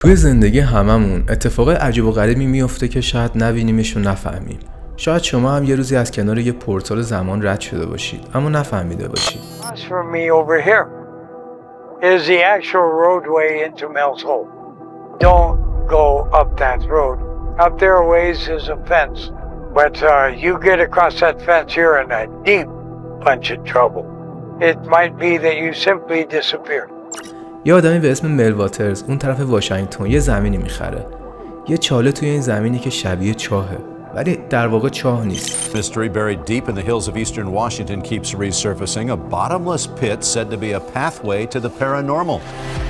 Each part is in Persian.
توی زندگی هممون اتفاق عجیب و غریبی میفته که شاید نبینیمش و نفهمیم. شاید شما هم یه روزی از کنار یه پورتال زمان رد شده باشید اما نفهمیده باشید. Across from me over here is the actual roadway into Mel's Hole. Don't go up that road. Up there a ways is a fence. But you get across that fence, you're in a deep bunch of trouble. It might be that you simply disappear. یه آدمی به اسم مل واترز اون طرف واشنگتن یه زمینی میخره. یه چاله توی این زمینی که شبیه چاهه، ولی در واقع چاه نیست. Mystery buried deep in the hills of eastern Washington keeps resurfacing, a bottomless pit said to be a pathway to the paranormal.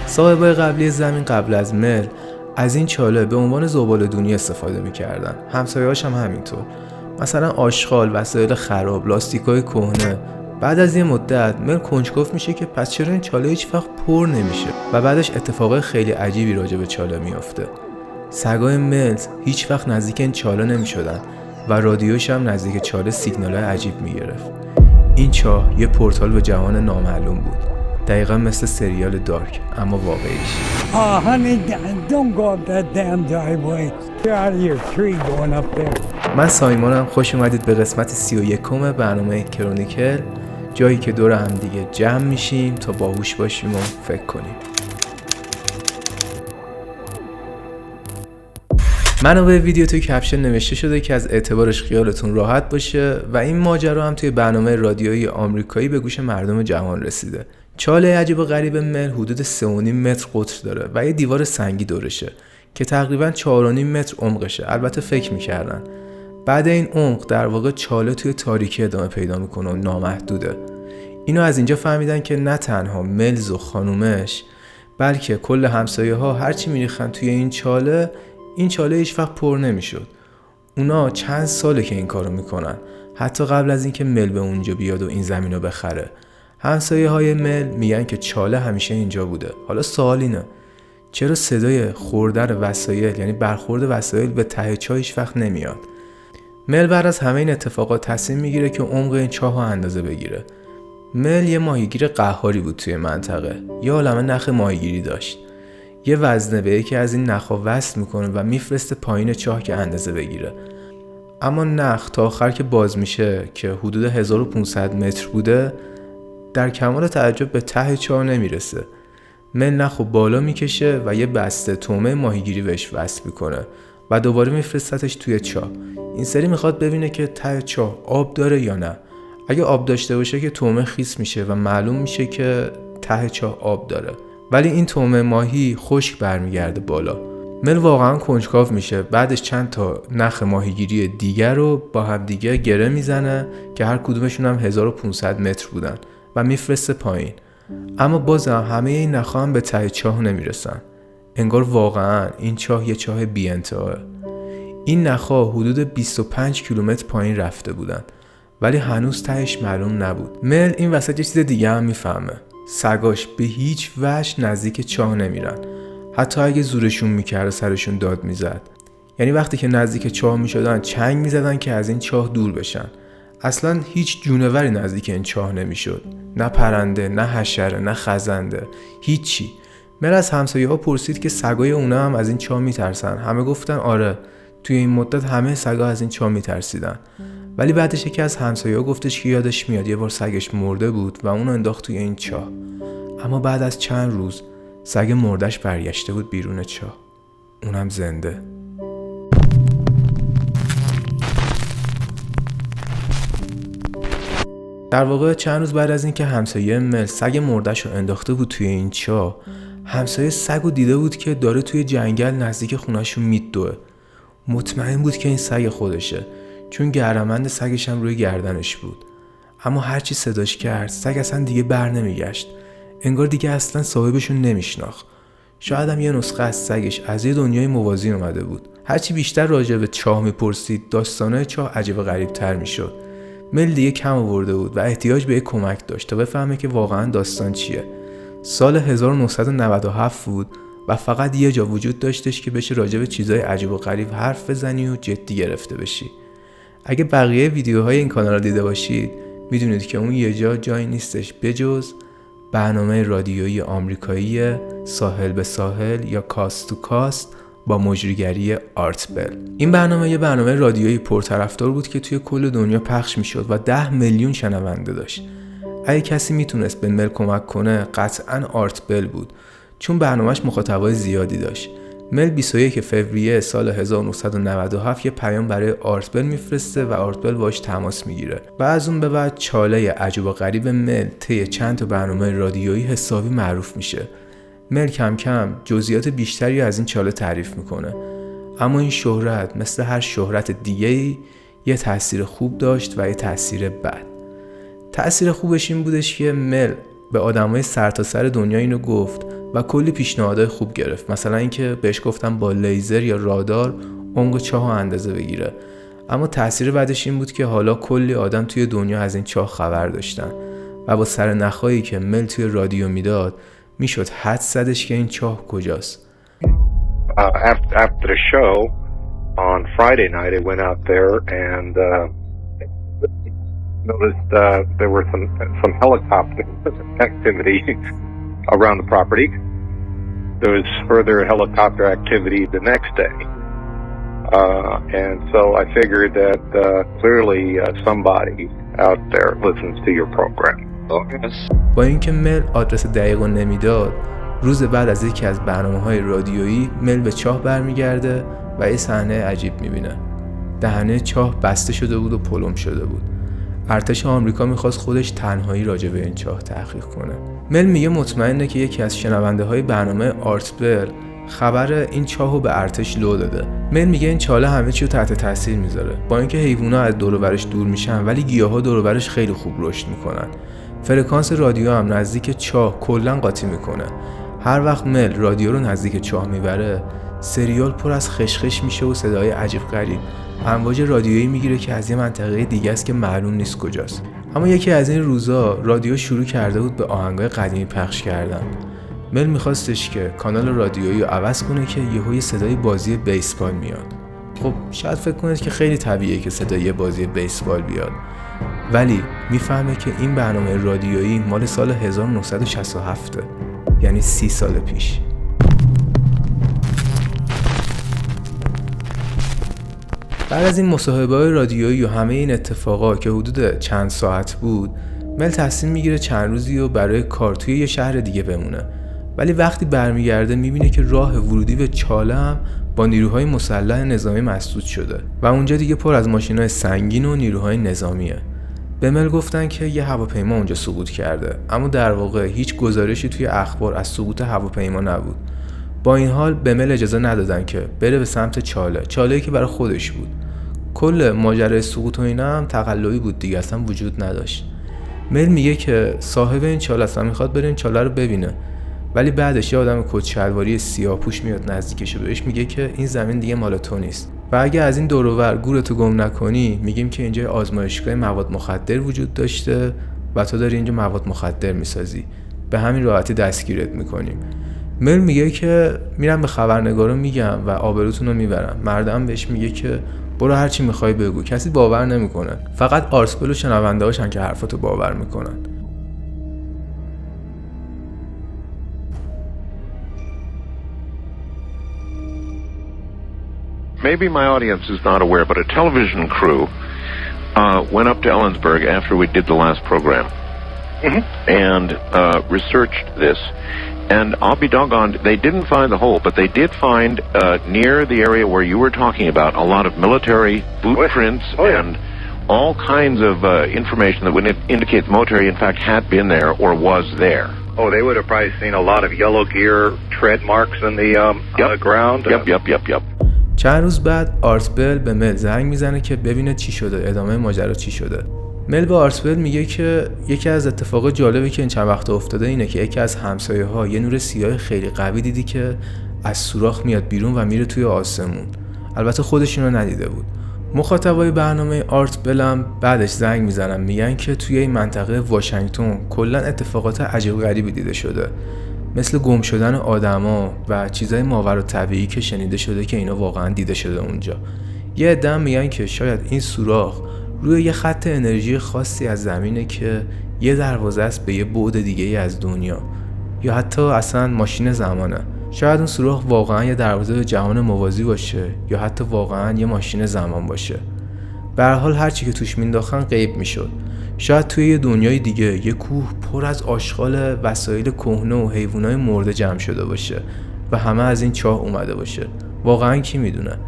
صاحبای قبلی زمین قبل از مل از این چاله به عنوان زباله‌دونی استفاده میکردن. همسایه‌هاش هم همینطور. مثلا آشغال، وسایل خراب، لاستیکای کهنه. بعد از یه مدت مل کنجکاو میشه که پس چرا این چاله هیچ وقت پر نمیشه و بعدش اتفاقای خیلی عجیبی راجع به چاله میافته. سگای ملز هیچ وقت نزدیک این چاله نمیشدن و رادیوش هم نزدیک چاله سیگنالای عجیب میگرفت. این چاه یه پورتال به جهان نامعلوم بود. دقیقا مثل سریال دارک اما واقعیش. Honey, don't go up that damn driveway. You're out of your tree going up there. من سایمانم، خوش اومدید به قسمت 31 برنامه کرونیکل، جایی که دور هم دیگه جمع میشیم تا باهوش باشیم و فکر کنیم. منابع ویدیو توی کپشن نوشته شده که از اعتبارش خیالتون راحت باشه و این ماجرا هم توی برنامه رادیویی آمریکایی به گوش مردم جهان رسیده. چاله عجیب و غریب مل حدود 3.5 متر قطر داره و یه دیوار سنگی دورشه که تقریباً 4.5 متر عمقشه. البته فکر میکردن بعد این عمق در واقع چاله توی تاریکی ادامه پیدا میکنه و نامحدوده. اینو از اینجا فهمیدن که نه تنها ملز و خانومش بلکه کل همسایه ها هرچی میریخن توی این چاله هیچ وقت پر نمیشد. اونا چند ساله که این کارو میکنن، حتی قبل از اینکه مل به اونجا بیاد و این زمینو بخره. همسایه های مل میگن که چاله همیشه اینجا بوده. حالا سوال اینه چرا صدای خوردن وسایل، یعنی برخورد وسایل به ته چاه هیچ وقت نمیاد؟ مل بعد از همه این اتفاقات تصمیم میگیره که عمق این چاه رو اندازه بگیره. مل یه ماهیگیر قهاری بود توی منطقه. یه عالمه نخ ماهیگیری داشت. یه وزنه به یکی از این نخا وصل میکنه و میفرسته پایین چاه که اندازه بگیره. اما نخ تا آخر که باز میشه که حدود 1500 متر بوده، در کمال تعجب به ته چاه نمیرسه. مل نخو بالا میکشه و یه بسته تومه ماهیگیری بهش وصل میکنه و دوباره میفرستتش توی چاه. این سری میخواد ببینه که ته چاه آب داره یا نه. اگه آب داشته باشه که تومه خیس میشه و معلوم میشه که ته چاه آب داره، ولی این تومه ماهی خشک برمیگرده بالا. مل واقعا کنجکاو میشه. بعدش چند تا نخ ماهیگیری دیگر رو با هم دیگه گره میزنه که هر کدومشون هم 1500 متر بودن و میفرسته پایین. اما بازم همه این نخا هم به ته چاه نمیرسن. انگار واقعا این چاه یه چاه بی انتهاه. این نخا حدود 25 کیلومتر پایین رفته بودن ولی هنوز تهش معلوم نبود. مل این وسط یه چیز دیگه هم میفهمه. سگاش به هیچ وجه نزدیک چاه نمیرن. حتی اگه زورشون میکرد سرشون داد میزد. یعنی وقتی که نزدیک چاه میشدن چنگ میزدن که از این چاه دور بشن. اصلا هیچ جونوری نزدیک این چاه نمیشد. نه پرنده، نه حشره، نه خزنده، هیچی. مل از همسایه‌ها پرسید که سگای اونا هم از این چاه میترسن. همه گفتن آره. توی این مدت همه سگا از این چاه میترسیدن. ولی بعدش یکی از همسایه‌ها گفتش که یادش میاد یه بار سگش مرده بود و اونو انداخت توی این چاه. اما بعد از چند روز سگ مردش برگشته بود بیرون چاه. اونم زنده. در واقع چند روز بعد از اینکه همسایه مل سگ مردش رو انداخته بود توی این چاه، همسایه سگو دیده بود که داره توی جنگل نزدیک خونه‌شون میدوه. مطمئن بود که این سگ خودشه چون گردنبند سگش هم روی گردنش بود. اما هرچی صداش کرد سگ اصلا دیگه بر نمیگشت. انگار دیگه اصلا صاحبشون نمیشناخت. شاید هم یه نسخه از سگش از یه دنیای موازی اومده بود. هرچی بیشتر راجع به چاه میپرسید داستانای چاه عجیب و غریب تر میشد. مل دیگه کم آورده بود و احتیاج به یک کمک داشت تا بفهمه که واقعا داستان چیه. سال 1997 بود و فقط یه جا وجود داشتش که بشه راجع به چیزای عجیب و غریب حرف بزنی و جدی گرفته بشی. اگه بقیه ویدیوهای این کانال رو دیده باشید میدونید که اون یه جایی نیستش بجز برنامه رادیویی آمریکایی ساحل به ساحل یا کاست تو کاست با مجریگری آرت بل. این برنامه یه برنامه رادیویی پرطرفدار بود که توی کل دنیا پخش میشد و 10 میلیون شنونده داشت. اگه کسی میتونست به مل کمک کنه قطعاً آرت بل بود، چون برنامهش مخاطبای زیادی داشت. مل 21 فوریه سال 1997 یه پیام برای آرت بل میفرسته و آرت بل باهاش تماس میگیره و از اون به بعد چاله عجیب و غریب مل طی چند تا برنامه رادیویی حسابی معروف میشه. مل کم کم جزئیات بیشتری از این چاله تعریف میکنه، اما این شهرت مثل هر شهرت دیگه‌ای یه تأثیر خوب داشت و یه تأثیر بد. تأثیر خوبش این بودش که مل به آدمای سرتاسر دنیا اینو گفت و کلی پیشنهادهای خوب گرفت، مثلا اینکه بهش گفتن با لیزر یا رادار عمق چاه اندازه بگیره. اما تأثیر بعدش این بود که حالا کلی آدم توی دنیا از این چاه خبر داشتن و با سرنخایی که مل توی رادیو میداد میشد حد زدش که این چاه کجاست. After the show on Friday night, I went out there and noticed there were some helicopter activity around the property. There was further helicopter activity the next day. And so I figured that clearly somebody out there listens to your program. با اینکه مل آدرس دقیق رو نمیداد، روز بعد از یکی از برنامه‌های رادیویی مل به چاه برمیگرده و یه صحنه عجیب میبینه. دهنه چاه بسته شده بود و پلم شده بود. ارتش آمریکا میخواست خودش تنهایی راجع به این چاه تحقیق کنه. مل میگه مطمئنه که یکی از شنونده‌های برنامه آرت بل خبر این چاهو به ارتش لو داده. مل میگه این چاله همه چی رو تحت تاثیر میذاره. با اینکه حیوونا از دور و برش دور میشن، ولی گیاها دور و برش خیلی خوب رشد میکنن. فرکانس رادیو هم نزدیک چاه کلا قاطی میکنه. هر وقت مل رادیو رو نزدیک چاه میبره، سریال پر از خشخش میشه و صدای عجیب غریب، امواج رادیویی میگیره که از یه منطقه دیگه است که معلوم نیست کجاست. اما یکی از این روزا رادیو شروع کرده بود به آهنگای قدیمی پخش کردن. مل میخواستش که کانال رادیویی رو عوض کنه که یهو صدای بازی بیسبال میاد. خب شاید فکر کنید که خیلی طبیعیه که صدای بازی بیسبال بیاد، ولی میفهمه که این برنامه رادیویی مال سال 1967، یعنی 30 سال پیش. بعد از این مصاحبه‌های رادیویی و همه این اتفاقا که حدود چند ساعت بود، مل تصمیم میگیره چند روزی رو برای کار توی یه شهر دیگه بمونه. ولی وقتی برمیگرده میبینه که راه ورودی به چاله هم با نیروهای مسلح نظامی مسدود شده و اونجا دیگه پر از ماشین‌های سنگین و نیروهای نظامیه. به مل گفتن که یه هواپیما اونجا سقوط کرده، اما در واقع هیچ گزارشی توی اخبار از سقوط هواپیما نبود. با این حال به مل اجازه ندادن که بره به سمت چاله‌ای که برای خودش بود. کل ماجرای سقوط و اینا هم تقلبی بود دیگه، اصلا وجود نداشت. مل میگه که صاحب این چاله اصلا میخواد بره این چاله رو ببینه، ولی بعدش یه آدم کت شلواری سیاه‌پوش میاد نزدیکش و بهش میگه که این زمین دیگه مال تو نیست و اگه از این دور و ور گورتو گم نکنی، میگیم که اینجا آزمایشگاه مواد مخدر وجود داشته و تو داری اینجا مواد مخدر میسازی، به همین راحتی دستگیرت میکنیم. مل میگه که میرم به خبرنگارا میگم و آبروتون رو میبرم. مردم بهش میگه که برو هر چی میخوای بگو، کسی باور نمیکنه، فقط آرتبل و شنونده‌هاشن که حرفاتو باور میکنن. Maybe my audience is not aware, but a television crew went up to Ellensburg after we did the last program and researched this. And I'll be doggone, they didn't find the hole, but they did find near the area where you were talking about a lot of military boot prints and all kinds of information that would indicate the military, in fact, had been there or was there. Oh, they would have probably seen a lot of yellow gear tread marks in the on the ground. Yep. چند روز بعد آرتبل به مل زنگ میزنه که ببینه چی شده، ادامه ماجرا چی شده. مل به آرتبل میگه که یکی از اتفاقات جالبی که این چند وقت افتاده اینه که یکی از همسایه‌ها یه نور سیاه خیلی قوی دیدی که از سوراخ میاد بیرون و میره توی آسمون. البته خودشون رو ندیده بود. مخاطبای برنامه آرتبل هم بعدش زنگ میزنن، میگن که توی این منطقه واشنگتن کلا اتفاقات عجیب غریبی دیده شده، مثل گم شدن آدما و چیزای ماورالطبیعی که شنیده شده که اینا واقعا دیده شده اونجا. یه عده میگن که شاید این سوراخ روی یه خط انرژی خاصی از زمینه که یه دروازه است به یه بعد دیگه ای از دنیا، یا حتی اصلا ماشین زمانه. شاید اون سوراخ واقعا یه دروازه به جهان موازی باشه، یا حتی واقعا یه ماشین زمان باشه. به هر حال هر چی که توش مینداختن غیب میشد. شاید توی یه دنیای دیگه یه کوه پر از آشغال وسایل کهنه و حیوانای مرده جمع شده باشه و همه از این چاه اومده باشه. واقعا کی میدونه؟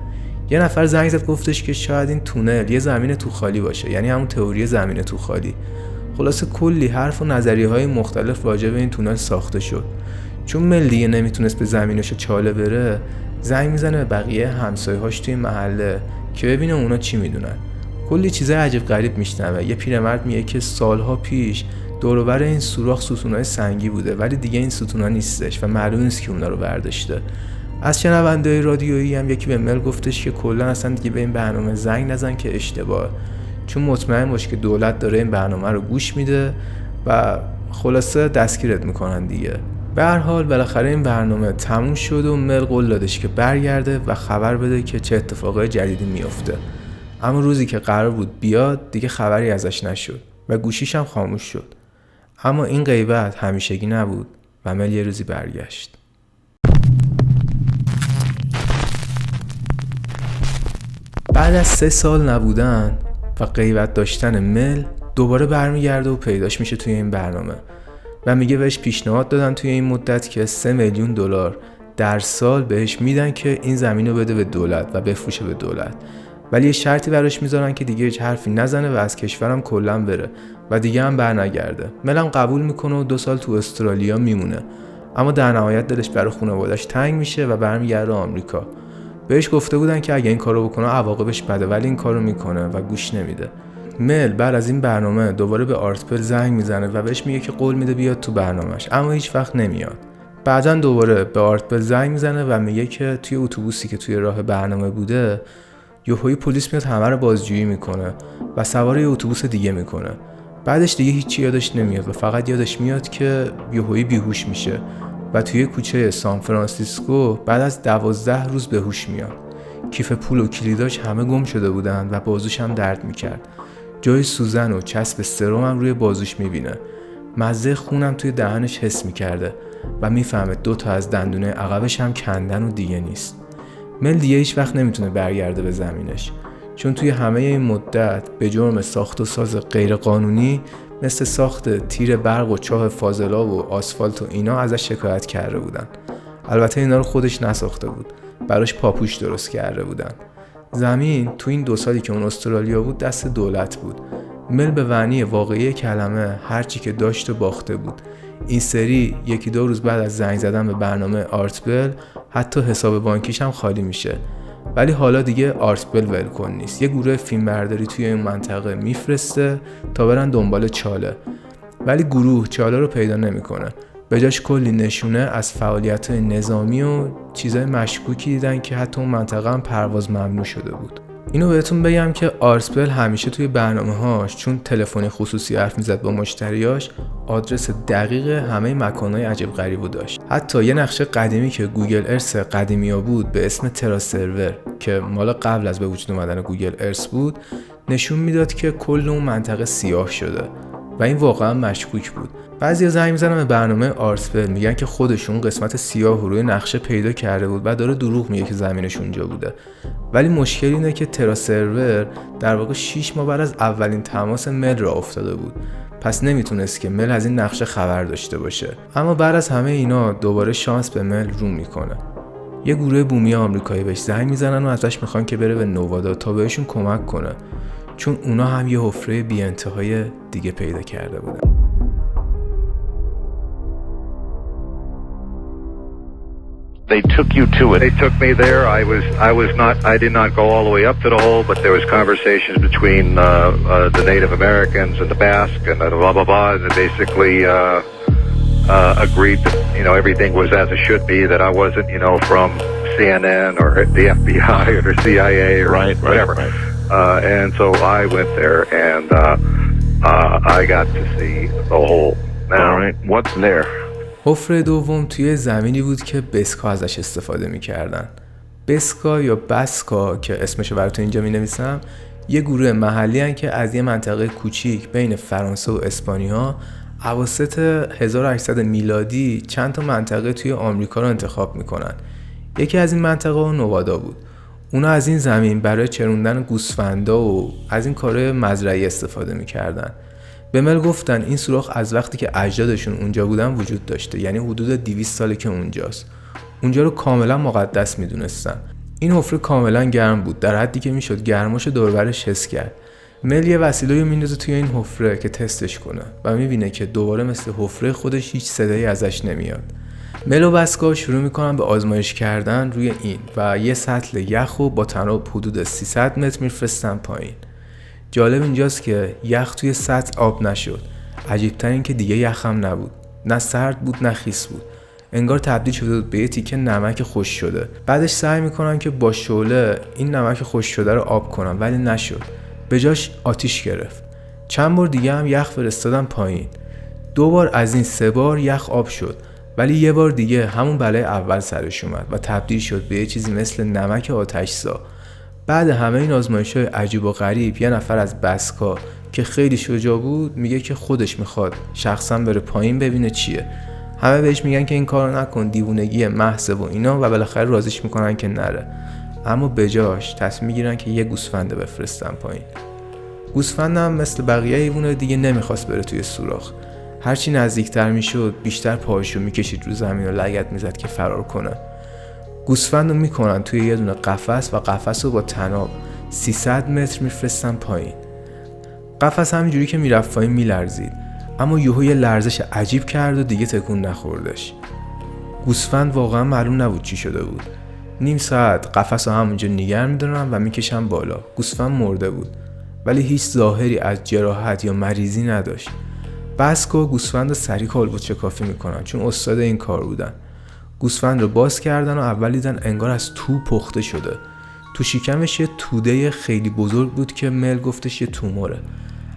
یه نفر زنگ زد گفتش که شاید این تونل یه زمین تو خالی باشه، یعنی همون تئوری زمین تو خالی. خلاصه کلی حرف و نظریه‌های مختلف راجع به این تونل ساخته شد. چون مل دیگه نمیتونست به زمینش چاله بره، زنگ میزنه به بقیه همسایه‌هاش توی محله که ببینه اونا چی میدونن. کلی چیزای عجیب غریب میشنوه. یه پیرمرد میگه که سالها پیش دور و بر این سوراخ ستونای سنگی بوده، ولی دیگه این ستونا نیستش و معلوم نیست که اونا رو برداشته. از شنونده‌های رادیویی هم یکی به مل گفتش که کلا اصلا دیگه به این برنامه زنگ نزن که اشتباهه، چون مطمئن باش که دولت داره این برنامه رو گوش میده و خلاصه دستگیرت میکنن دیگه. به هر حال بالاخره این برنامه تموم شد و مل قول دادش که برگرده و خبر بده که چه اتفاقای جدیدی میفته. اما روزی که قرار بود بیاد دیگه خبری ازش نشد و گوشیش هم خاموش شد. اما این غیبت همیشگی نبود و مل یه روزی برگشت. بعد از 3 سال نبودن و غیبت داشتن مل دوباره برمیگرده و پیداش میشه توی این برنامه و میگه بهش پیشنهاد دادن توی این مدت که $3 میلیون در سال بهش میدن که این زمین رو بده به دولت و بفروشه به دولت، ولی یه شرطی براش میذارن که دیگه هیچ حرفی نزنه و از کشورم کلا بره و دیگه هم برنگرده. ملم قبول میکنه و 2 سال تو استرالیا میمونه، اما در نهایت دلش برای خانواده‌اش تنگ میشه و برمیگرده آمریکا. بهش گفته بودن که اگه این کارو بکنه عواقبش بده، ولی این کارو میکنه و گوش نمیده. مل بعد از این برنامه دوباره به آرتپل زنگ میزنه و بهش میگه که قول میده بیاد تو برنامه‌اش، اما هیچ وقت نمیاد. بعدن دوباره به آرتپل زنگ میزنه و میگه که توی اتوبوسی که توی راه برنامه بوده یهویی پلیس میاد همه رو بازجویی میکنه و سوار یه اتوبوس دیگه میکنه. بعدش دیگه هیچی یادش نمیاد و فقط یادش میاد که یهویی بیهوش میشه و توی کوچه سان فرانسیسکو بعد از 12 روز به هوش میاد. کیف پول و کلیداش همه گم شده بودن و بازوش هم درد میکرد. جای سوزن و چسب سرم هم روی بازوش میبینه. مزه خونم توی دهنش حس میکرده و میفهمه 2 تا از دندونه عقبش هم کندن و دیگه نیست. مل دیگه هیچ وقت نمیتونه برگرده به زمینش، چون توی همه این مدت به جرم ساخت و ساز غیر قانونی مثل ساخت تیر برق و چاه فاضلاب و آسفالت و اینا ازش شکایت کرده بودن. البته اینا رو خودش نساخته بود، براش پاپوش درست کرده بودن. زمین تو این 2 سالی که اون استرالیا بود دست دولت بود. مل به معنی واقعی کلمه هرچی که داشت و باخته بود. این سری 1-2 روز بعد از زنگ زدن به برنامه آرتپل حتی حساب بانکیش هم خالی میشه. ولی حالا دیگه آرتپل ولکن نیست. یه گروه فیلمبرداری توی این منطقه میفرسته تا برن دنبال چاله، ولی گروه چاله رو پیدا نمیکنه. به جاش کلی نشونه از فعالیت‌های نظامی و چیزای مشکوکی دیدن که حتی اون منطقه هم پرواز ممنوع شده بود. اینو بهتون بگم که آرتپل همیشه توی برنامه‌هاش چون تلفن خصوصی حرف میزد با مشتریاش، آدرس دقیق همه مکان‌های عجیب غریبو داشت. حتی یه نقشه قدیمی که گوگل ارث قدیمی‌ها بود به اسم ترا سرور که مال قبل از به وجود اومدن گوگل ارث بود، نشون میداد که کل اون منطقه سیاه شده و این واقعا مشکوک بود. بعضیا زنگ میزنن به برنامه آرتپل میگن که خودشون قسمت سیاه رو روی نقشه پیدا کرده بود و داره دروغ میگه که زمینش اونجا بوده. ولی مشکل اینه که ترا سرور در واقع 6 ماه بعد از اولین تماس مل را افتاده بود، پس نمیتونست که مل از این نقشه خبر داشته باشه. اما بعد از همه اینا دوباره شانس به مل رو میکنه. یه گروه بومی آمریکایی بهش زنگ میزنن و ازش میخوان که بره به نوادا تا بهشون کمک کنه، چون اونا هم یه حفره بی انتهای دیگه پیدا کرده بودن. They took you to it. They took me there. I did not go all the way up to the hole, but there was conversations between the Native Americans and the Basque and blah blah blah. And they basically agreed that everything was as it should be. That I wasn't from CNN or the FBI or CIA or whatever. Right. And so I went there and I got to see the hole. Now, All right. What's there? حفره دوم توی زمینی بود که بسکا ازش استفاده میکردن. بسکا یا بسکا که اسمشو براتون اینجا مینویسم یه گروه محلی هن که از یه منطقه کوچیک بین فرانسه و اسپانیا اواسط 1800 میلادی چند تا منطقه توی آمریکا رو انتخاب میکنن. یکی از این منطقه نوادا بود. اونا از این زمین برای چروندن گوسفندا و از این کارهای مزرعی استفاده میکردن. به مل گفتن این سوراخ از وقتی که اجدادشون اونجا بودن وجود داشته، یعنی حدود 200 ساله که اونجاست. اونجا رو کاملا مقدس میدونستن. این حفره کاملا گرم بود، در حدی که میشد گرماشو دور و برش حس کرد. مل یه وسیله رو میندازه توی این حفره که تستش کنه و میبینه که دوباره مثل حفره خودش هیچ صدایی ازش نمیاد. مل و بسکا شروع میکنن به آزمایش کردن روی این و یه سطل یخو با تناب حدود 300 متر میفرستن پایین. جالب اینجاست که یخ توی سطل آب نشد. عجیبتر این که دیگه یخ هم نبود، نه سرد بود نه خیس بود، انگار تبدیل شده بود به یه تیکه نمک خشک شده. بعدش سعی میکنن که با شعله این نمک خشک شده رو آب کنن ولی نشد، به جاش آتیش گرفت. چند بار دیگه هم یخ فرستادن پایین. 2 بار از این 3 بار یخ آب شد، ولی یه بار دیگه همون بلای اول سرش اومد و تبدیل شد به یه چیزی مثل نمک آتش‌زا. بعد همه این آزمایش‌های عجیب و غریب، یه نفر از بسکا که خیلی شجاع بود میگه که خودش میخواد شخصا بره پایین ببینه چیه. همه بهش میگن که این کارو نکن، دیوونگی محض و اینا، و بالاخره راضیش میکنن که نره. اما بجاش تصمیم میگیرن که یه گوسفند بفرستن پایین. گوسفندم مثل بقیه حیوانات دیگه نمیخواست بره توی سوراخ. هرچی نزدیکتر میشد بیشتر پاهاشو میکشید رو زمین و لگد میزد که فرار کنه. گوسفندو میکنن توی یه دونه قفس و قفسو با تناب 300 متر میفرستن پایین. قفس همینجوری که میرفت پایین میلرزید، اما یهو یه لرزش عجیب کرد و دیگه تکون نخوردش. گوسفند واقعا معلوم نبود چی شده بود. نیم ساعت قفسو همونجا نگه میدارن و میکشن بالا. گوسفند مرده بود ولی هیچ ظاهری از جراحت یا مریضی نداشت. بسکا گوسفند سریع کالبد شکافی میکنن چون استاد این کار بودن. گوسفند رو باز کردن و اول دیدن انگار از تو پخته شده. تو شکمش یه توده خیلی بزرگ بود که مل گفتش یه توموره.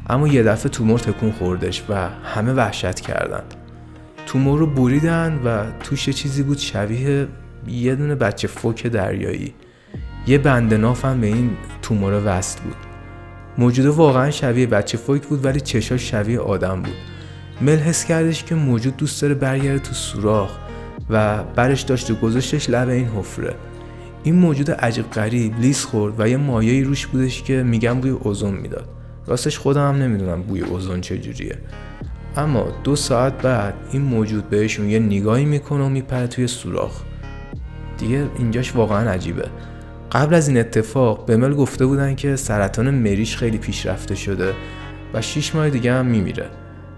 اما یه دفعه تومور تکون خوردش و همه وحشت کردن. تومور رو بریدن و توش یه چیزی بود شبیه یه دونه بچه فوک دریایی. یه بند ناف هم به این تومور وصل بود. موجود واقعا شبیه بچه فوک بود ولی چشاش شبیه آدم بود. مل حس کردش که موجود دوست داره برگرده تو سوراخ و برش داشت و گذاشتش لب این حفره. این موجود عجیب غریب لیز خورد و یه مایه‌ای روش بودش که میگم بوی اوزون میداد. راستش خودم هم نمیدونم بوی اوزون چجوریه. اما 2 ساعت بعد این موجود بهشون یه نگاهی میکنه و میپره توی سوراخ. دیگه اینجاش واقعا عجیبه. قبل از این اتفاق به مل گفته بودن که سرطان مریش خیلی پیشرفته شده و 6 ماه دیگه هم میمیره.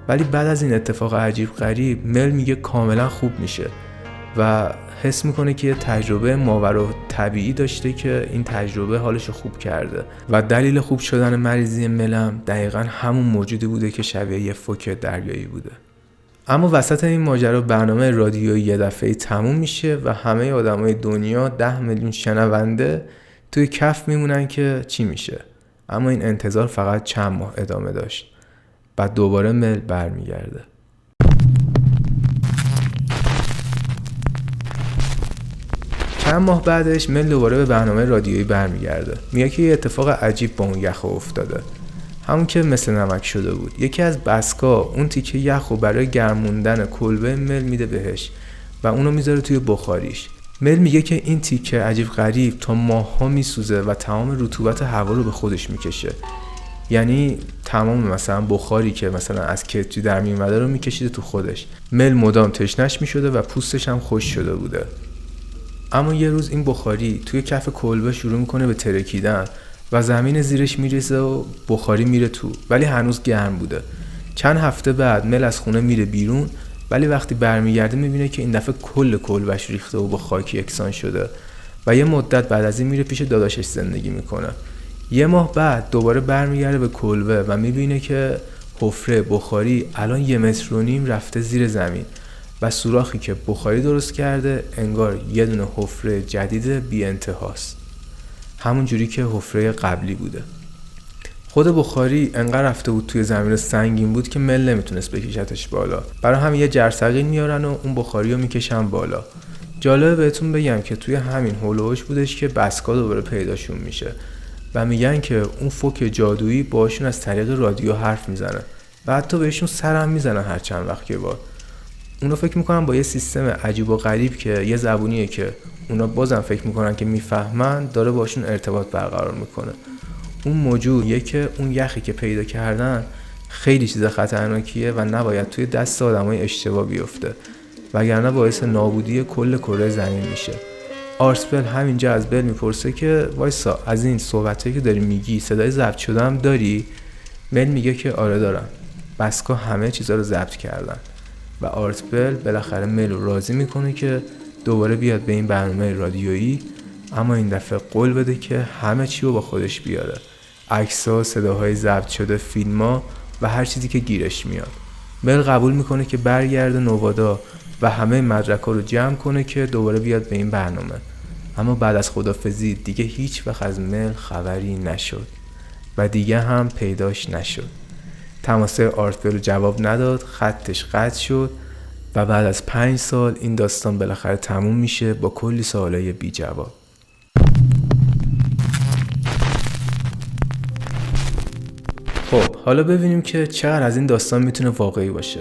ولی بعد از این اتفاق عجیب غریب مل میگه کاملا خوب میشه و حس میکنه که یه تجربه ماورا طبیعی داشته که این تجربه حالشو خوب کرده و دلیل خوب شدن مریضی ملم دقیقا همون موجودی بوده که شبیه یه فوک دریایی بوده. اما وسط این ماجرا برنامه رادیویی یه دفعه تموم میشه و همه آدمای دنیا 10 میلیون شنونده توی کف میمونن که چی میشه. اما این انتظار فقط چند ماه ادامه داشت. بعد دوباره مل برمیگرده. چند ماه بعدش مل دوباره به برنامه رادیویی برمیگرده. میگه که یه اتفاق عجیب با اون یخ افتاده، همون که مثل نمک شده بود. یکی از بسکا اون تیکه یخو برای گرموندن کلبه مل میده بهش و اونو میذاره توی بخاریش. مل میگه که این تیکه عجیب غریب تا ماه‌ها میسوزه و تمام رطوبت هوا رو به خودش میکشه. یعنی تمام مثلا بخاری که مثلا از کتری در میومده رو میکشیده تو خودش. مل مدام تشنش میشده و پوستش هم خشک شده بوده. اما یه روز این بخاری توی کف کلبه شروع میکنه به ترکیدن و زمین زیرش میریزه و بخاری میره تو، ولی هنوز گرم بوده. چند هفته بعد مل از خونه میره بیرون، ولی وقتی برمیگرده میبینه که این دفعه کل کلبش ریخته و با خاک یکسان شده و یه مدت بعد از این میره پیش داداشش زندگی میکنه. یه ماه بعد دوباره برمیگرده به کلبه و میبینه که حفره بخاری الان 1.5 متر رفته زیر زمین و سوراخی که بخاری درست کرده انگار یه دونه حفره جدید بی انتهاست، همون جوری که حفره قبلی بوده. خود بخاری انقدر رفته بود توی زمین سنگین بود که مل نمیتونست بکشتش بالا. برای همین یه جرثقیل میارن و اون بخاری رو میکشن بالا. جالبه بهتون بگم که توی همین هولوش بودش که بسکا دوباره پیداشون میشه و میگن که اون فوک جادویی باشون از طریق رادیو حرف میزنه و حتی بهشون سرم میزنه هر چند وقت که بار. اونا فکر میکنن با یه سیستم عجیب و غریب که یه زبونیه که اونا بازم فکر میکنن که میفهمن داره باشون ارتباط برقرار میکنه. اون موجودیه که اون یخی که پیدا کردن خیلی چیز خطرناکیه و نباید توی دست آدمای اشتباه بیفته وگرنه باعث نابودی کل کره زمین میشه. آرتبل همینجا از بل میپرسه که وایسا، از این صحبتایی که داری میگی صدای ضبط شده هم داری؟ بل میگه که آره دارم. بسکا همه چیزا رو ضبط کردن و آرتبل بالاخره مل رو راضی میکنه که دوباره بیاد به این برنامه رادیویی، اما این دفعه قول بده که همه چی رو با خودش بیاره. عکس‌ها، صداهای ضبط شده، فیلم‌ها و هر چیزی که گیرش میاد. مل قبول میکنه که برگرده نوادا و همه مدرک‌ها رو جمع کنه که دوباره بیاد به این برنامه. اما بعد از خدافظی دیگه هیچ وقت از مل خبری نشد و دیگه هم پیداش نشد. تماسه آرتبل رو جواب نداد، خطش قطع شد و بعد از 5 سال این داستان بالاخره تموم میشه با کلی سوالای بی جواب. خب حالا ببینیم که چقدر از این داستان میتونه واقعی باشه.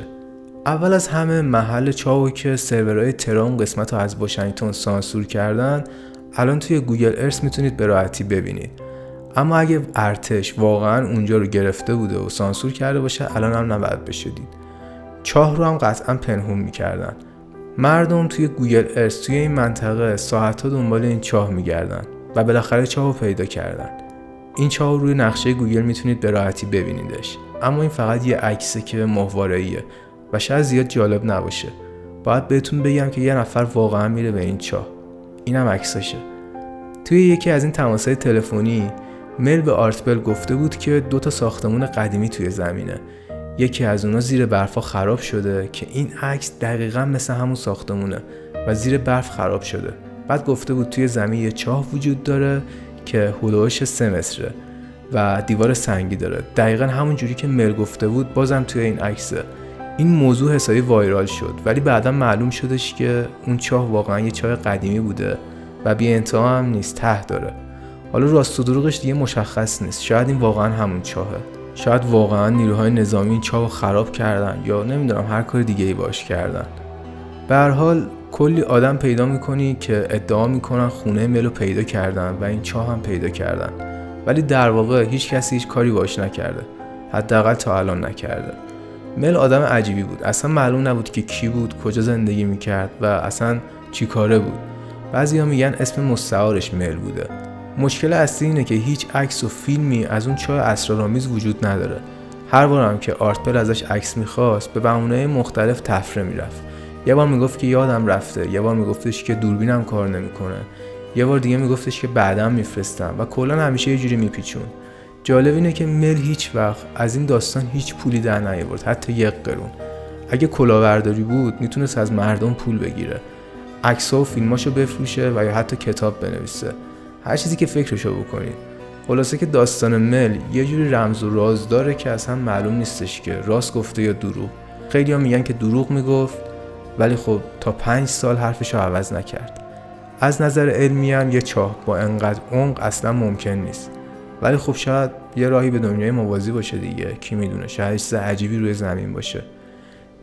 اول از همه محل چاو که سرورهای ترام قسمت رو از واشنگتن سانسور کردن الان توی گوگل ارث میتونید به راحتی ببینید. اما اگه ارتش واقعا اونجا رو گرفته بوده و سانسور کرده باشه الان هم نباید بشدید. چاه رو هم قطعا پنهون میکردن. مردم توی گوگل ارث توی این منطقه ساعت‌ها دنبال این چاه میگردن و بالاخره چاه رو پیدا کردن. این چاه روی نقشه گوگل میتونید به راحتی ببینیدش. اما این فقط یه عکسه که ماهواره‌ایه و شاید زیاد جالب نباشه. باید بهتون بگم که یه نفر واقعا میره به این چاه. اینم عکسشه. توی یکی از این تماس‌های تلفنی مل به آرتبل گفته بود که 2 ساختمون قدیمی توی زمینه. یکی از اونا زیر برفا خراب شده که این عکس دقیقاً مثل همون ساختمونه و زیر برف خراب شده. بعد گفته بود توی زمین یه چاه وجود داره که هولوش 3 متره و دیوار سنگی داره. دقیقاً همون جوری که مل گفته بود بازم توی این عکسه. این موضوع حسابی وایرال شد ولی بعدا معلوم شدش که اون چاه واقعاً یه چاه قدیمی بوده و بی انتها هم نیست، ته داره. حالا راست و دروغش دیگه مشخص نیست. شاید این واقعاً همون چاهه. شاید واقعاً نیروهای نظامی این چاهو خراب کردن یا نمیدونم هر کار دیگه‌ای باش کردن. به هر حال کلی آدم پیدا میکنی که ادعا میکنن خونه ملو پیدا کردن و این چاه هم پیدا کردن، ولی در واقع هیچ کسی هیچ کاری باش نکرده، حداقل تا الان نکرده. مل آدم عجیبی بود، اصلا معلوم نبود که کی بود، کجا زندگی میکرد و اصلا چی کاره بود. بعضیا میگن اسم مستعارش مل بوده. مشکل اصلی اینه که هیچ عکس و فیلمی از اون چاه اسرارآمیز وجود نداره. هر بارم که آرتبل ازش عکس میخواست به بهونه‌های مختلف تفره میرفت. یه بار میگفت که یادم رفته، یه بار میگفتش که دوربینم کار نمیکنه، یه بار دیگه میگفتش که بعدم میفرستم و کلا همیشه یه جوری میپیچون. جالب اینه که مل هیچ وقت از این داستان هیچ پولی در نیاورد، حتی 1 قرون. اگه کلاهبرداری بود میتونست از مردم پول بگیره، عکس‌ها و فیلماشو بفروشه و یا حتی کتاب بنویسه، هر چیزی که فکرشو بکنید. خلاصه که داستان مل یه جوری رمز و راز داره که اصلا معلوم نیستش که راست گفته یا دروغ. خیلی‌ها میگن که دروغ میگفت ولی خب تا 5 سال حرفشو عوض نکرد. از نظر علمی هم یه چاه با انقدر عمق اصلا ممکن نیست، ولی خب شاید یه راهی به دنیای موازی باشه دیگه، کی میدونه، شاید چیز عجیبی روی زمین باشه.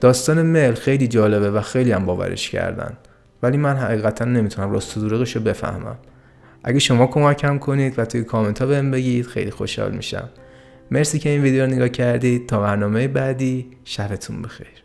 داستان مل خیلی جالبه و خیلی هم باورش کردن، ولی من حقیقتا نمیتونم راست و دروغشو بفهمم. اگه شما کمکم کنید و توی کامنت ها بهم بگید خیلی خوشحال میشم. مرسی که این ویدیو رو نگاه کردید. تا برنامه بعدی، شبتون بخیر.